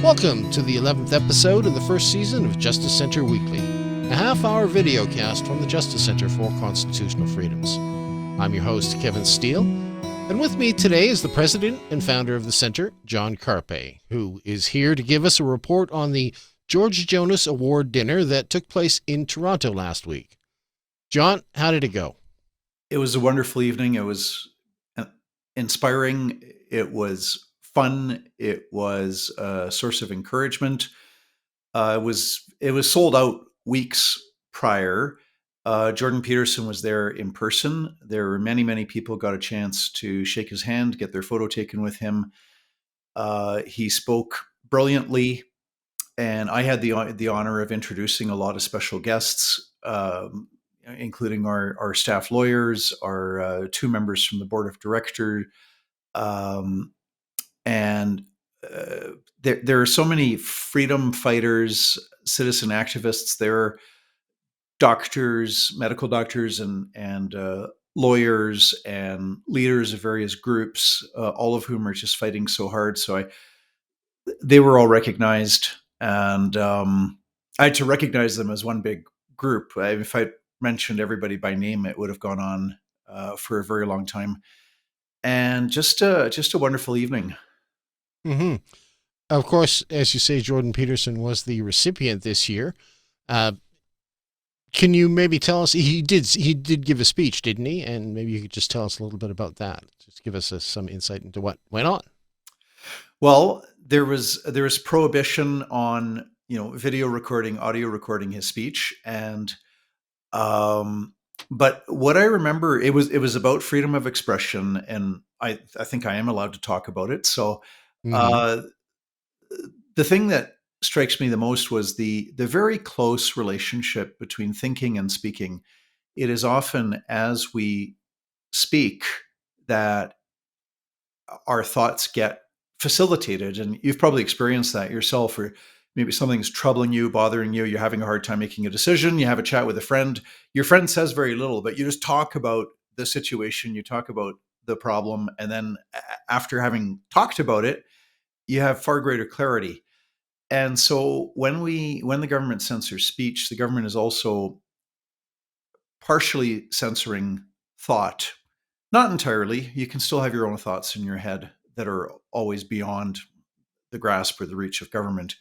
Welcome to the 11th episode of the first season of Justice Center Weekly, a half-hour video cast from the Justice Center for Constitutional Freedoms. I'm your host, Kevin Steele, and with me today is the president and founder of the center, John Carpay, who is here to give us a report on the George Jonas Award dinner that took place in Toronto last week. John, how did it go? It was a wonderful evening. It was inspiring. It was fun. It was a source of encouragement. It was sold out weeks prior. Jordan Peterson was there in person. There were many people got a chance to shake his hand, get their photo taken with him. He spoke brilliantly, and I had the honor of introducing a lot of special guests, including our staff lawyers, our two members from the board of directors, and there are so many freedom fighters, citizen activists there, doctors, medical doctors, and lawyers and leaders of various groups, all of whom are just fighting so hard. So they were all recognized, and I had to recognize them as one big group. If I mentioned everybody by name, it would have gone on for a very long time. And just a wonderful evening. Mm-hmm. Of course, as you say, Jordan Peterson was the recipient this year. Can you maybe tell us, he did give a speech, didn't he? And maybe you could just tell us a little bit about that. Just give us some insight into what went on. Well, there was prohibition on, video recording, audio recording his speech. And, but what I remember, it was about freedom of expression, and I think I am allowed to talk about it. So, the thing that strikes me the most was the very close relationship between thinking and speaking. It is often as we speak that our thoughts get facilitated, and you've probably experienced that yourself, or maybe something's troubling you, bothering you, you're having a hard time making a decision, you have a chat with a friend, your friend says very little, but you just talk about the situation, you talk about the problem, and then after having talked about it, you have far greater clarity. And so when the government censors speech, the government is also partially censoring thought. Not entirely. You can still have your own thoughts in your head that are always beyond the grasp or the reach of government.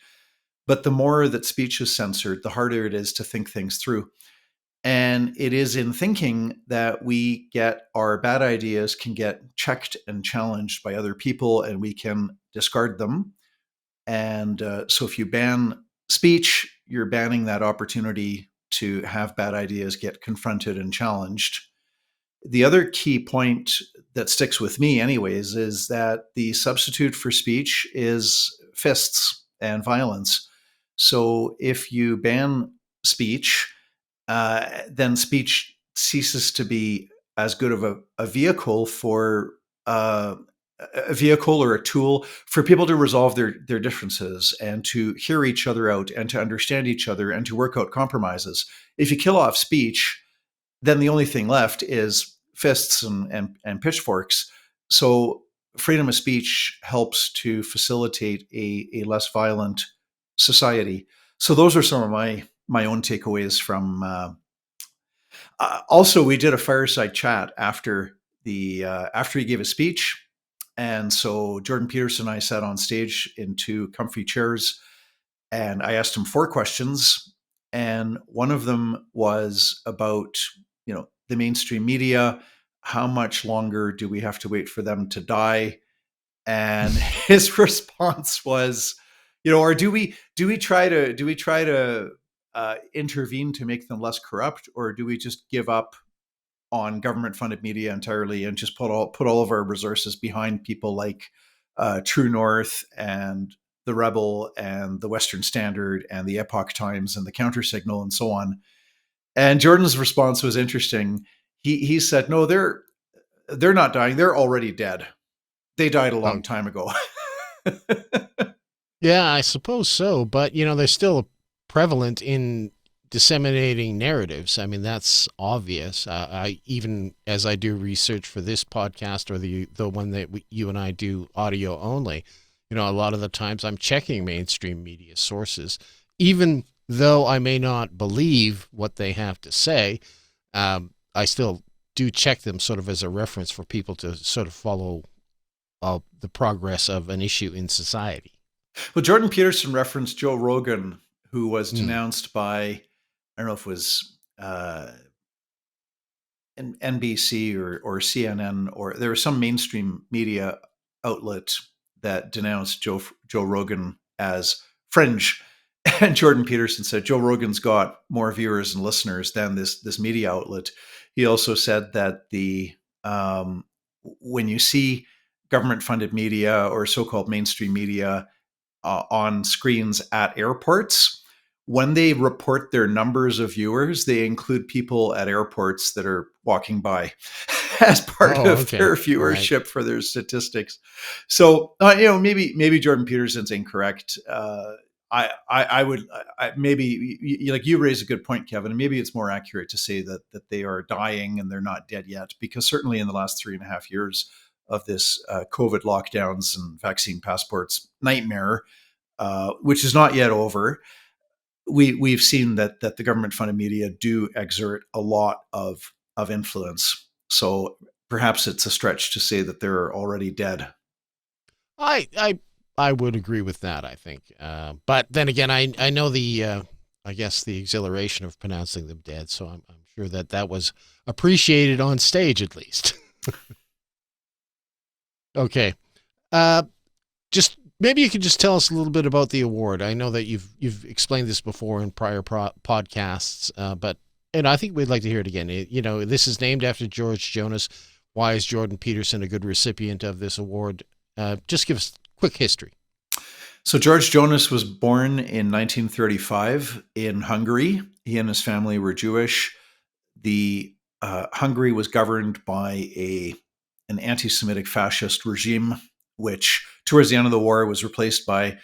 But the more that speech is censored, the harder it is to think things through. And it is in thinking that we get our bad ideas can get checked and challenged by other people, and we can discard them. And so if you ban speech, you're banning that opportunity to have bad ideas get confronted and challenged. The other key point that sticks with me anyways is that the substitute for speech is fists and violence. So if you ban speech, then speech ceases to be as good of a vehicle for a vehicle or a tool for people to resolve their differences and to hear each other out and to understand each other and to work out compromises. If you kill off speech, then the only thing left is fists and pitchforks. So freedom of speech helps to facilitate a less violent society. So those are some of my own takeaways from. Also, we did a fireside chat after he gave a speech. And so Jordan Peterson and I sat on stage in two comfy chairs, and I asked him 4 questions. And one of them was about, the mainstream media. How much longer do we have to wait for them to die? And his response was, or do we try to intervene to make them less corrupt, or do we just give up on government-funded media entirely and just put all of our resources behind people like True North and The Rebel and the Western Standard and the Epoch Times and the Counter Signal and so on? And Jordan's response was interesting. He said, no, they're not dying. They're already dead. They died a long time ago. Yeah, I suppose so. But, they're still prevalent in disseminating narratives. I mean, that's obvious. I even as I do research for this podcast or the one that you and I do audio only, a lot of the times I'm checking mainstream media sources, even though I may not believe what they have to say. I still do check them sort of as a reference for people to sort of follow the progress of an issue in society. Well, Jordan Peterson referenced Joe Rogan, who was Mm. denounced by, I don't know if it was NBC or CNN, or there was some mainstream media outlet that denounced Joe Rogan as fringe. And Jordan Peterson said Joe Rogan's got more viewers and listeners than this media outlet. He also said that when you see government-funded media or so-called mainstream media on screens at airports, when they report their numbers of viewers, they include people at airports that are walking by as part of their viewership for their statistics. So, maybe Jordan Peterson's incorrect. Maybe you raise a good point, Kevin. Maybe it's more accurate to say that they are dying and they're not dead yet, because certainly in the last 3.5 years of this COVID lockdowns and vaccine passports nightmare, which is not yet over, we've seen that the government-funded media do exert a lot of influence. So perhaps it's a stretch to say that they're already dead. I would agree with that, I think. But then again, I know I guess the exhilaration of pronouncing them dead, so I'm sure that was appreciated on stage at least. Okay. Just maybe you could just tell us a little bit about the award. I know that you've explained this before in prior podcasts, but I think we'd like to hear it again. This is named after George Jonas. Why is Jordan Peterson a good recipient of this award? Just give us a quick history. So George Jonas was born in 1935 in Hungary. He and his family were Jewish. Hungary was governed by an anti-Semitic fascist regime, which towards the end of the war was replaced by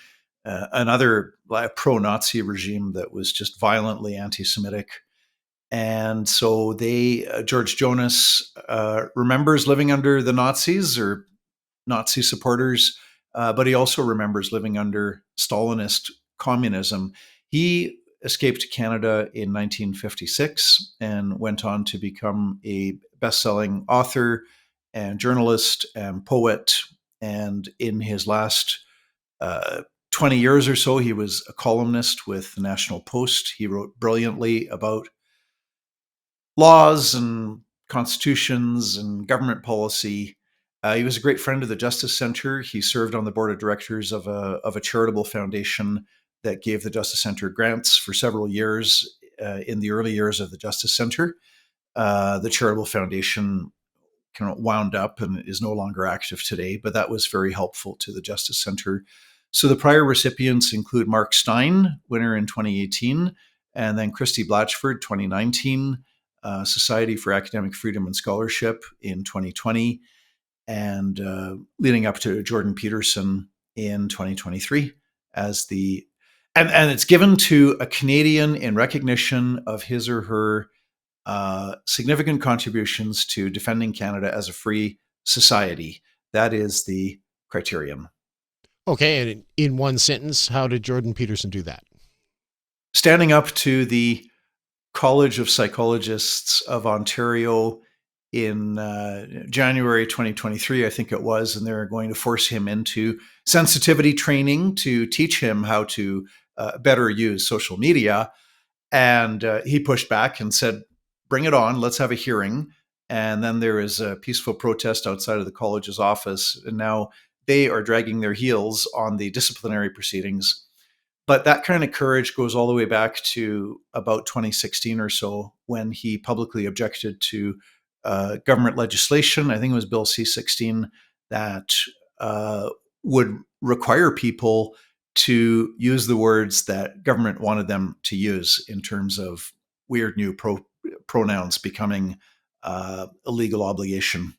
another pro-Nazi regime that was just violently anti-Semitic. And so George Jonas remembers living under the Nazis or Nazi supporters, but he also remembers living under Stalinist communism. He escaped to Canada in 1956 and went on to become a best-selling author and journalist and poet. And in his last 20 years or so, he was a columnist with the National Post. He wrote brilliantly about laws and constitutions and government policy. He was a great friend of the Justice Centre. He served on the board of directors of a charitable foundation that gave the Justice Centre grants for several years in the early years of the Justice Centre. The charitable foundation kind of wound up and is no longer active today, but that was very helpful to the Justice Centre. So the prior recipients include Mark Stein, winner in 2018, and then Christy Blatchford, 2019, Society for Academic Freedom and Scholarship in 2020, and leading up to Jordan Peterson in 2023 as and it's given to a Canadian in recognition of his or her significant contributions to defending Canada as a free society. That is the criterion. Okay, and in one sentence, how did Jordan Peterson do that? Standing up to the College of Psychologists of Ontario in January 2023, I think it was, and they're going to force him into sensitivity training to teach him how to better use social media. And he pushed back and said, bring it on, let's have a hearing. And then there is a peaceful protest outside of the college's office. And now they are dragging their heels on the disciplinary proceedings. But that kind of courage goes all the way back to about 2016 or so, when he publicly objected to government legislation. I think it was Bill C-16 that would require people to use the words that government wanted them to use in terms of weird new pronouns becoming a legal obligation.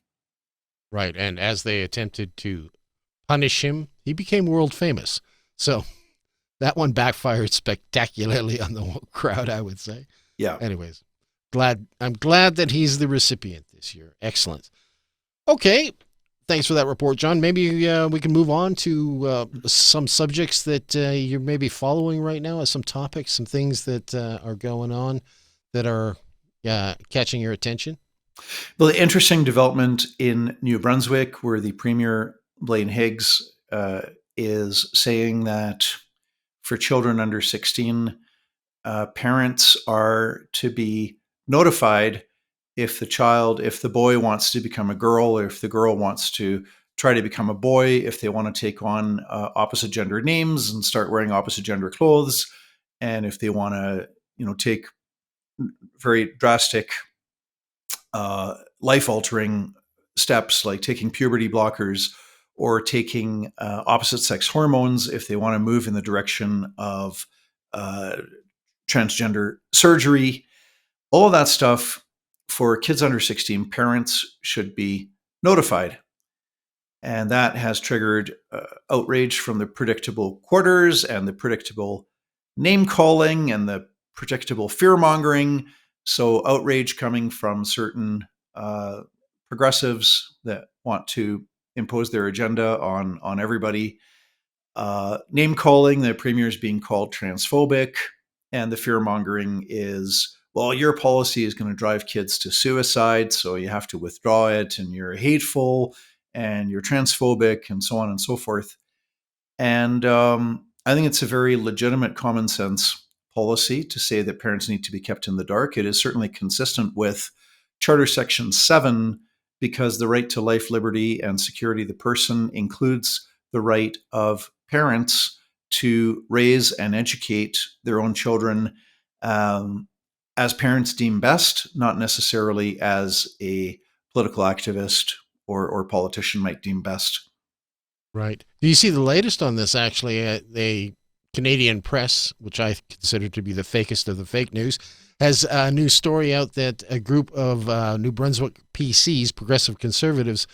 Right. And as they attempted to punish him, he became world famous. So that one backfired spectacularly on the crowd, I would say. Yeah. Anyways, I'm glad that he's the recipient this year. Excellent. Okay. Thanks for that report, John. Maybe we can move on to some subjects that you're maybe following right now, as some topics, some things that are going on that are catching your attention. Well, the interesting development in New Brunswick, where the Premier, Blaine Higgs, is saying that for children under 16, parents are to be notified if the boy wants to become a girl, or if the girl wants to try to become a boy, if they want to take on opposite gender names and start wearing opposite gender clothes, and if they want to, take very drastic life-altering steps like taking puberty blockers or taking opposite sex hormones, if they want to move in the direction of transgender surgery. All of that stuff, for kids under 16, parents should be notified. And that has triggered outrage from the predictable quarters and the predictable name calling and the predictable fear mongering. So outrage coming from certain progressives that want to impose their agenda on everybody. Name calling, the premier is being called transphobic, and the fear mongering is, well, your policy is going to drive kids to suicide, so you have to withdraw it, and you're hateful, and you're transphobic, and so on and so forth. And I think it's a very legitimate common sense policy to say that parents need to be kept in the dark. It is certainly consistent with Charter Section 7, because the right to life, liberty, and security of the person includes the right of parents to raise and educate their own children as parents deem best, not necessarily as a political activist or politician might deem best. Right. Do you see the latest on this, actually? The Canadian press, which I consider to be the fakest of the fake news, has a new story out that a group of New Brunswick PCs, progressive conservatives,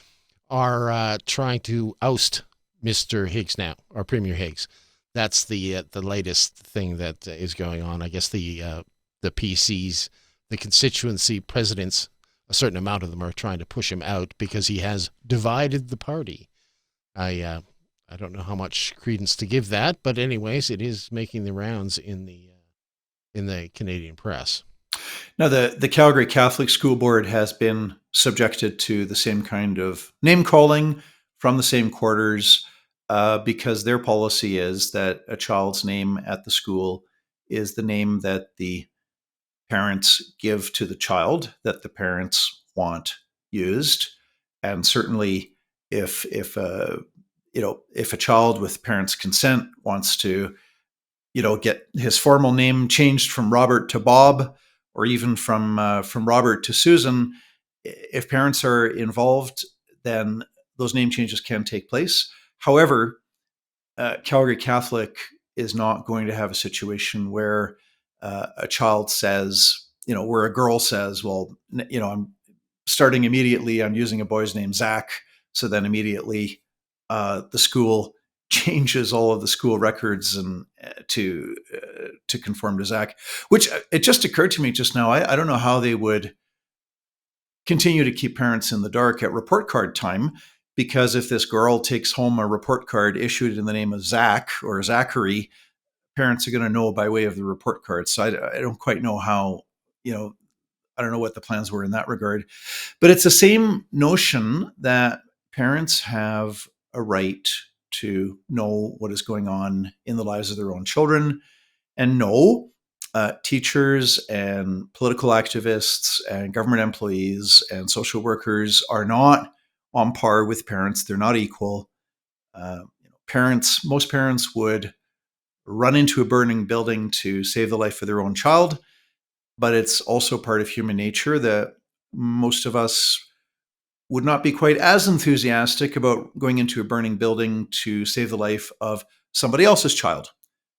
are trying to oust Mr. Higgs now, or Premier Higgs. That's the latest thing that is going on. I guess the PCs, the constituency presidents, a certain amount of them are trying to push him out because he has divided the party. I don't know how much credence to give that, but anyways, it is making the rounds in the Canadian press. Now, the Calgary Catholic School Board has been subjected to the same kind of name calling from the same quarters because their policy is that a child's name at the school is the name that the parents give to the child that the parents want used. And certainly if a child with parents' consent wants to, get his formal name changed from Robert to Bob, or even from Robert to Susan, if parents are involved, then those name changes can take place. However, Calgary Catholic is not going to have a situation where a child says, where a girl says, well, I'm starting immediately, I'm using a boy's name, Zach. So then immediately the school changes all of the school records and to conform to Zach, which it just occurred to me just now. I don't know how they would continue to keep parents in the dark at report card time, because if this girl takes home a report card issued in the name of Zach or Zachary, parents are going to know by way of the report card. So I don't quite know how, I don't know what the plans were in that regard. But it's the same notion that parents have a right to know what is going on in the lives of their own children. And no, teachers and political activists and government employees and social workers are not on par with parents. They're not equal. Most parents would run into a burning building to save the life of their own child, but it's also part of human nature that most of us would not be quite as enthusiastic about going into a burning building to save the life of somebody else's child.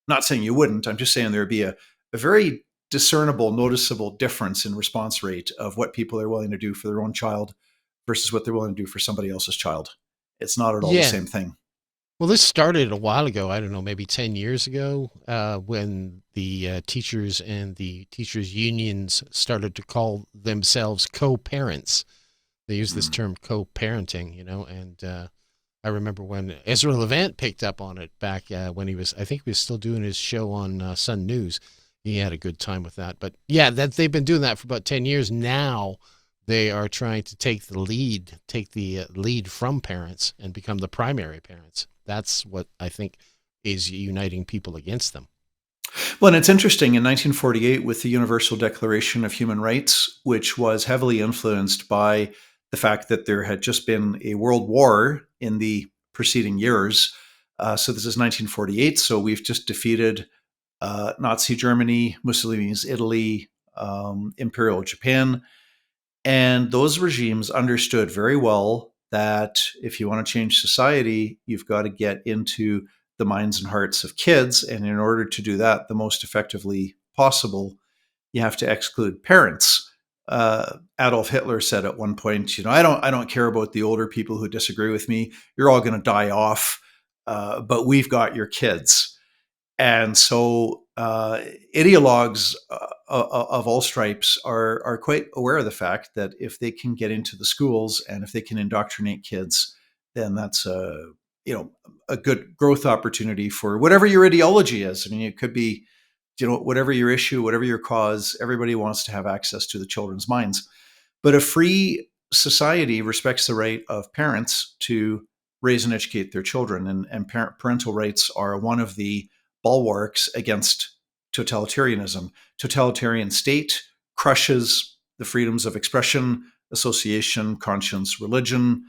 I'm not saying you wouldn't. I'm just saying there would be a very discernible, noticeable difference in response rate of what people are willing to do for their own child versus what they're willing to do for somebody else's child. It's not at all the same thing. Well, this started a while ago. I don't know, maybe 10 years ago, when the teachers and the teachers' unions started to call themselves co-parents. They use this term co-parenting, and I remember when Ezra Levant picked up on it back when I think he was still doing his show on Sun News. He had a good time with that. But yeah, they've been doing that for about 10 years. Now they are trying to take the lead from parents and become the primary parents. That's what I think is uniting people against them. Well, and it's interesting, in 1948, with the Universal Declaration of Human Rights, which was heavily influenced by the fact that there had just been a world war in the preceding years. So this is 1948. So we've just defeated Nazi Germany, Mussolini's Italy, Imperial Japan. And those regimes understood very well that if you want to change society, you've got to get into the minds and hearts of kids. And in order to do that the most effectively possible, you have to exclude parents. Adolf Hitler said at one point, I don't care about the older people who disagree with me. You're all going to die off, but we've got your kids. And so ideologues of all stripes are quite aware of the fact that if they can get into the schools and if they can indoctrinate kids, then that's a good growth opportunity for whatever your ideology is. I mean, it could be, whatever your issue, whatever your cause, everybody wants to have access to the children's minds. But a free society respects the right of parents to raise and educate their children, and parental rights are one of the bulwarks against totalitarianism. Totalitarian state crushes the freedoms of expression, association, conscience, religion,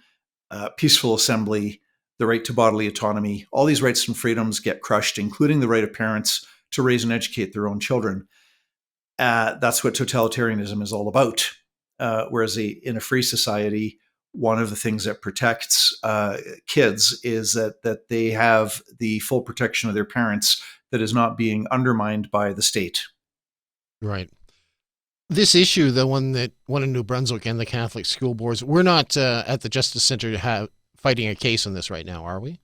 peaceful assembly, the right to bodily autonomy. All these rights and freedoms get crushed, including the right of parents to raise and educate their own children. That's what totalitarianism is all about. Whereas in a free society, one of the things that protects kids is that they have the full protection of their parents that is not being undermined by the state. Right. This issue, the one in New Brunswick and the Catholic school boards, we're not at the Justice Center fighting a case on this right now, are we?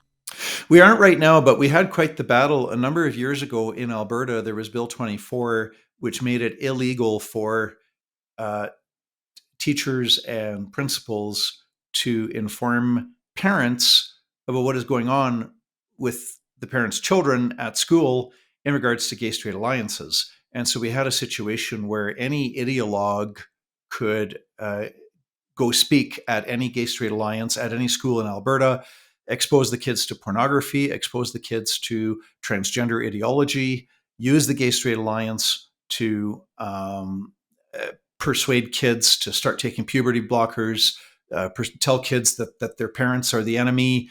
We aren't right now, but we had quite the battle a number of years ago in Alberta. There was Bill 24, which made it illegal for teachers and principals to inform parents about what is going on with the parents' children at school in regards to gay-straight alliances. And so we had a situation where any ideologue could go speak at any gay-straight alliance at any school in Alberta, expose the kids to pornography, expose the kids to transgender ideology, use the gay-straight alliance to persuade kids to start taking puberty blockers, tell kids that their parents are the enemy,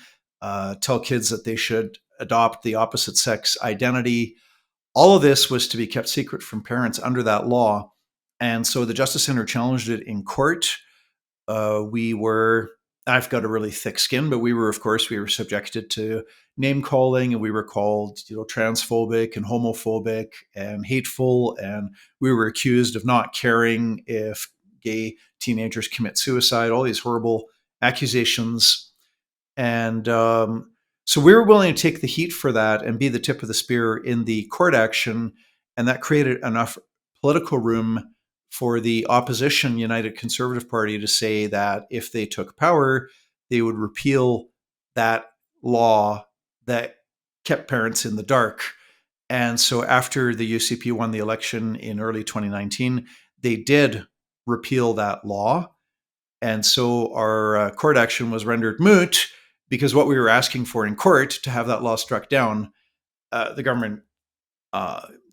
tell kids that they should adopt the opposite sex identity. All of this was to be kept secret from parents under that law. And so the Justice Center challenged it in court. I've got a really thick skin, but we were subjected to name calling, and we were called, transphobic and homophobic and hateful. And we were accused of not caring if gay teenagers commit suicide, all these horrible accusations. And so we were willing to take the heat for that and be the tip of the spear in the court action. And that created enough political room for the opposition United Conservative Party to say that if they took power, they would repeal that law that kept parents in the dark. And so after the UCP won the election in early 2019, they did repeal that law. And so our court action was rendered moot because what we were asking for in court to have that law struck down, the government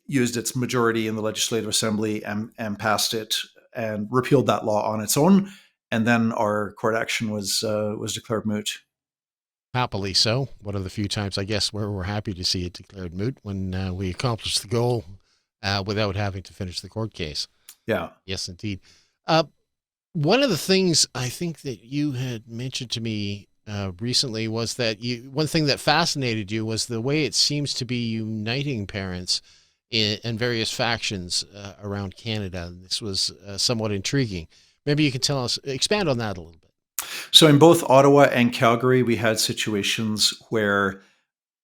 used its majority in the Legislative Assembly and passed it and repealed that law on its own. And then our court action was declared moot. Happily so. One of the few times, I guess, where we're happy to see it declared moot when we accomplished the goal without having to finish the court case. Yeah. Yes, indeed. One of the things I think that you had mentioned to me recently was that one thing that fascinated you was the way it seems to be uniting parents and various factions around Canada. This was somewhat intriguing. Maybe you can expand on that a little bit. So in both Ottawa and Calgary, we had situations where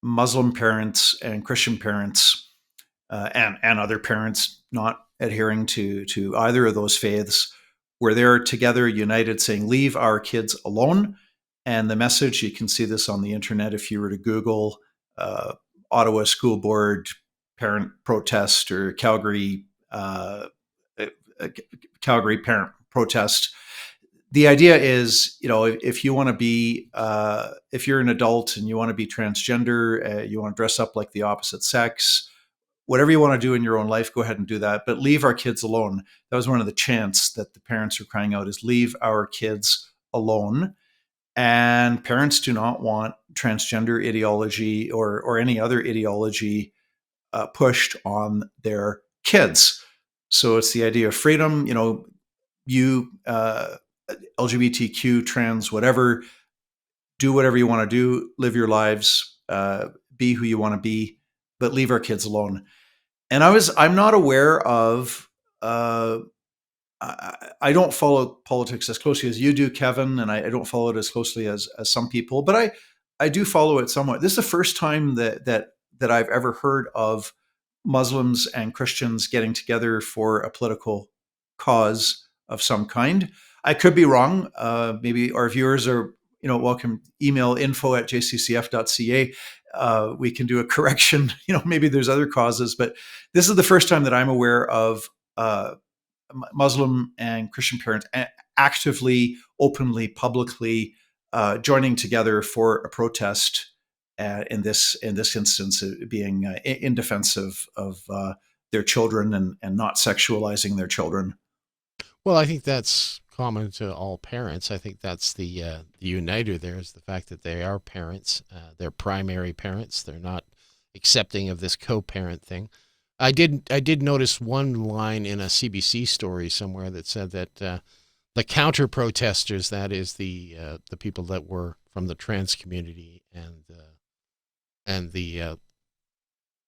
Muslim parents and Christian parents and other parents not adhering to either of those faiths We're there together, united, saying, leave our kids alone. And the message, you can see this on the internet if you were to Google Ottawa School Board parent protest or Calgary parent protest. The idea is, if you want to be, if you're an adult and you want to be transgender, you want to dress up like the opposite sex, whatever you want to do in your own life, go ahead and do that. But leave our kids alone. That was one of the chants that the parents were crying out, is leave our kids alone. And parents do not want transgender ideology or any other ideology pushed on their kids. So it's the idea of freedom, you LGBTQ, trans, whatever, do whatever you want to do, live your lives, be who you want to be, but leave our kids alone. And I'm not aware of, I don't follow politics as closely as you do, Kevin, and I don't follow it as closely as some people, but I do follow it somewhat. This is the first time that I've ever heard of Muslims and Christians getting together for a political cause of some kind. I could be wrong. Maybe our viewers are, welcome. Email info@jccf.ca. We can do a correction. Maybe there's other causes, but this is the first time that I'm aware of Muslim and Christian parents actively, openly, publicly joining together for a protest. In this instance, being in defense of their children and not sexualizing their children. Well, I think that's common to all parents. I think that's the uniter there is the fact that they are parents. They're primary parents. They're not accepting of this co-parent thing. I did notice one line in a CBC story somewhere that said that the counter protesters, that is the people that were from the trans community and the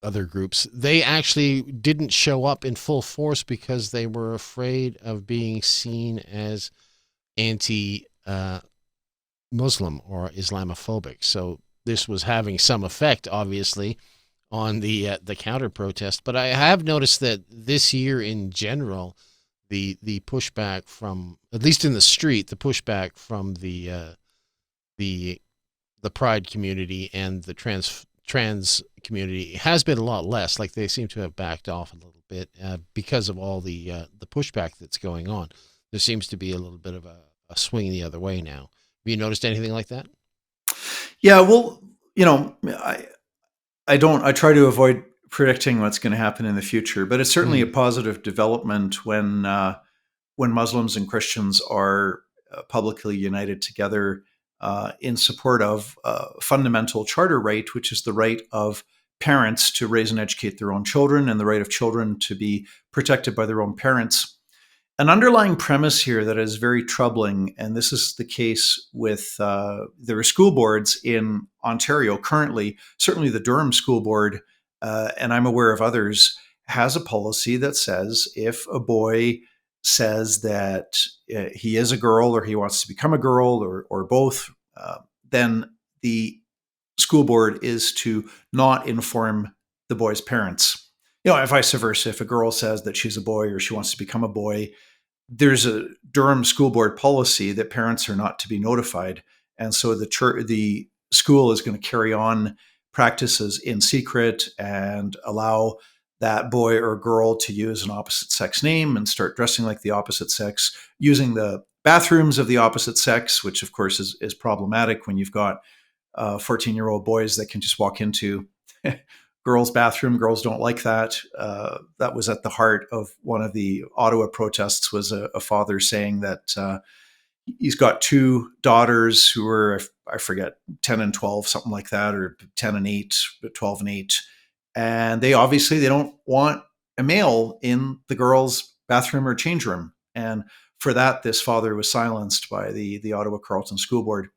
other groups, they actually didn't show up in full force because they were afraid of being seen as anti-Muslim or Islamophobic. So this was having some effect, obviously, on the counter protest. But I have noticed that this year in general, the pushback from, at least in the street, the pushback from the pride community and the trans community has been a lot less. Like they seem to have backed off a little bit because of all the pushback that's going on. There seems to be a little bit of a swing the other way now. Have you noticed anything like that? Yeah, well, I try to avoid predicting what's going to happen in the future, but it's certainly a positive development when Muslims and Christians are publicly united together in support of a fundamental charter right, which is the right of parents to raise and educate their own children and the right of children to be protected by their own parents. An underlying premise here that is very troubling, and this is the case with there are school boards in Ontario currently, certainly the Durham School Board, and I'm aware of others, has a policy that says if a boy says that he is a girl or he wants to become a girl or both, then the school board is to not inform the boy's parents. And vice versa. If a girl says that she's a boy or she wants to become a boy, there's a Durham School Board policy that parents are not to be notified. And so the school is going to carry on practices in secret and allow that boy or girl to use an opposite sex name and start dressing like the opposite sex, using the bathrooms of the opposite sex, which of course is problematic when you've got 14-year-old boys that can just walk into girls' bathroom. Girls don't like that. That was at the heart of one of the Ottawa protests, was a father saying that he's got two daughters who are, I forget, 10 and 12, something like that, or 10 and 8, 12 and 8. And they don't want a male in the girls' bathroom or change room. And for that, this father was silenced by the Ottawa Carleton School Board.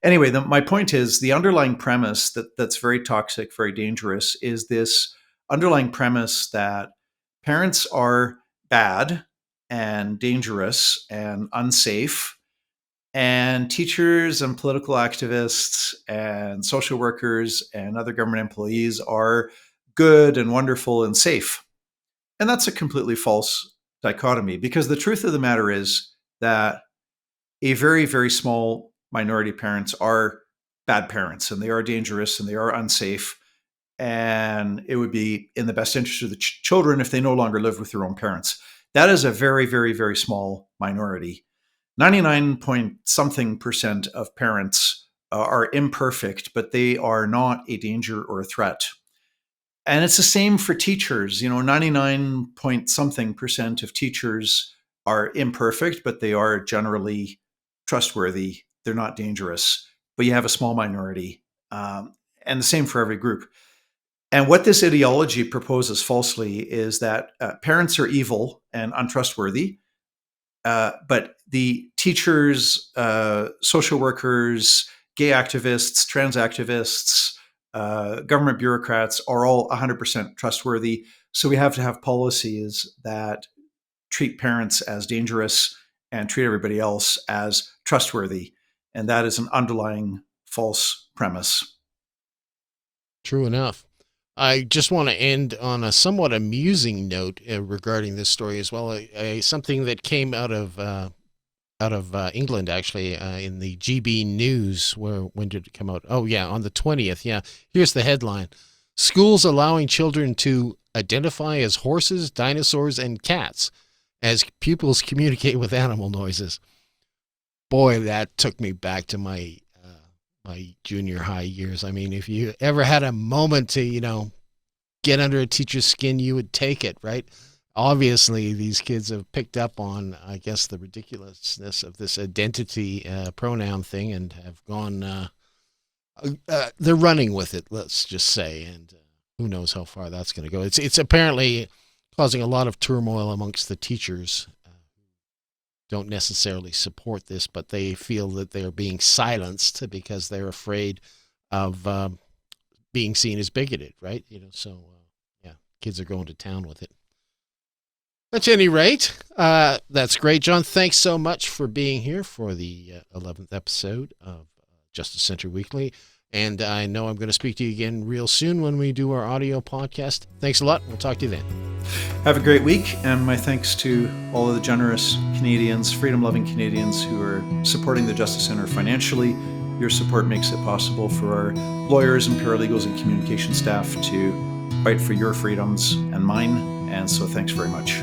Anyway, my point is the underlying premise that's very toxic, very dangerous, is this underlying premise that parents are bad and dangerous and unsafe, and teachers and political activists and social workers and other government employees are good and wonderful and safe. And that's a completely false dichotomy, because the truth of the matter is that a very, very small minority of parents are bad parents, and they are dangerous, and they are unsafe. And it would be in the best interest of the children if they no longer live with their own parents. That is a very, very, very small minority. 99 point something percent of parents are imperfect, but they are not a danger or a threat. And it's the same for teachers. 99 point something percent of teachers are imperfect, but they are generally trustworthy. They're not dangerous, but you have a small minority. And the same for every group. And what this ideology proposes falsely is that parents are evil and untrustworthy, but the teachers, social workers, gay activists, trans activists, government bureaucrats are all 100% trustworthy. So we have to have policies that treat parents as dangerous and treat everybody else as trustworthy. And that is an underlying false premise. True enough. I just want to end on a somewhat amusing note regarding this story as well. Something that came out of England, actually, in the GB News. When did it come out? Oh, yeah, on the 20th. Yeah, here's the headline: Schools allowing children to identify as horses, dinosaurs, and cats as pupils communicate with animal noises. Boy, that took me back to my junior high years. I mean, if you ever had a moment to, get under a teacher's skin, you would take it, right? Obviously, these kids have picked up on, I guess, the ridiculousness of this identity pronoun thing and have gone, they're running with it, let's just say, and who knows how far that's going to go. It's apparently causing a lot of turmoil amongst the teachers. Don't necessarily support this, but they feel that they're being silenced because they're afraid of being seen as bigoted, right? So kids are going to town with it. At any rate, that's great, John. Thanks so much for being here for the 11th episode of Justice Center Weekly. And I know I'm going to speak to you again real soon when we do our audio podcast. Thanks a lot. We'll talk to you then. Have a great week, and my thanks to all of the generous Canadians, freedom-loving Canadians who are supporting the Justice Center financially. Your support makes it possible for our lawyers and paralegals and communication staff to fight for your freedoms and mine, and so thanks very much.